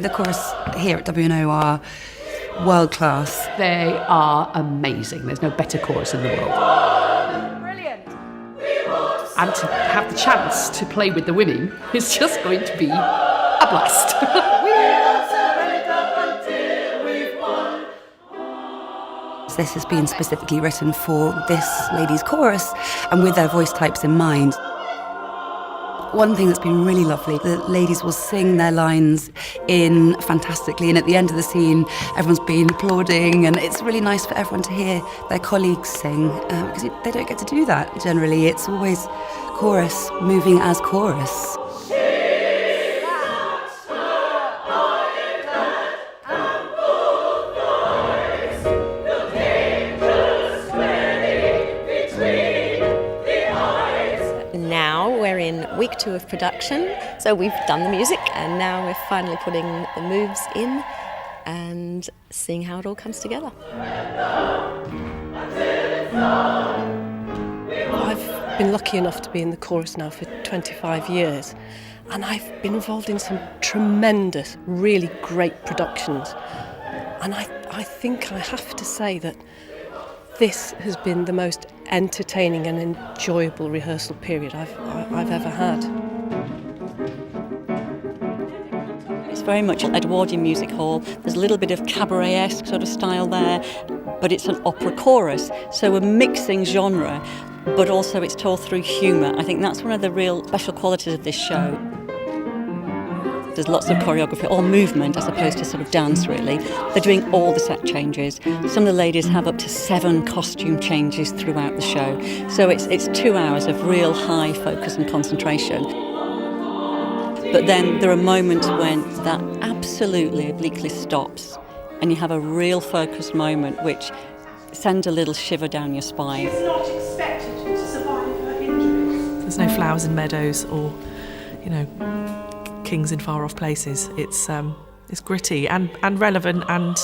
The chorus here at WNO are world class. They are amazing. There's no better chorus in the world. Brilliant. And to have the chance to play with the women is just going to be a blast. This has been specifically written for this ladies' chorus and with their voice types in mind. One thing that's been really lovely, the ladies will sing their lines in fantastically, and at the end of the scene, everyone's been applauding, and it's really nice for everyone to hear their colleagues sing, because they don't get to do that generally. It's always chorus moving as chorus. Week 2 of production, so we've done the music and now we're finally putting the moves in and seeing how it all comes together. I've been lucky enough to be in the chorus now for 25 years and I've been involved in some tremendous, really great productions, and I think I have to say that this has been the most entertaining and enjoyable rehearsal period I've ever had. It's very much an Edwardian music hall. There's a little bit of cabaret-esque sort of style there, but it's an opera chorus, so we're mixing genre, but also it's told through humour. I think that's one of the real special qualities of this show. There's lots of choreography, all movement as opposed to sort of dance really. They're doing all the set changes. Some of the ladies have up to 7 costume changes throughout the show. So it's 2 hours of real high focus and concentration. But then there are moments when that absolutely obliquely stops and you have a real focused moment which sends a little shiver down your spine. She's not expected to survive her injuries. There's no flowers in meadows or, kings in far-off places. It's gritty and relevant and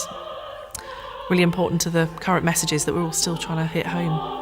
really important to the current messages that we're all still trying to hit home.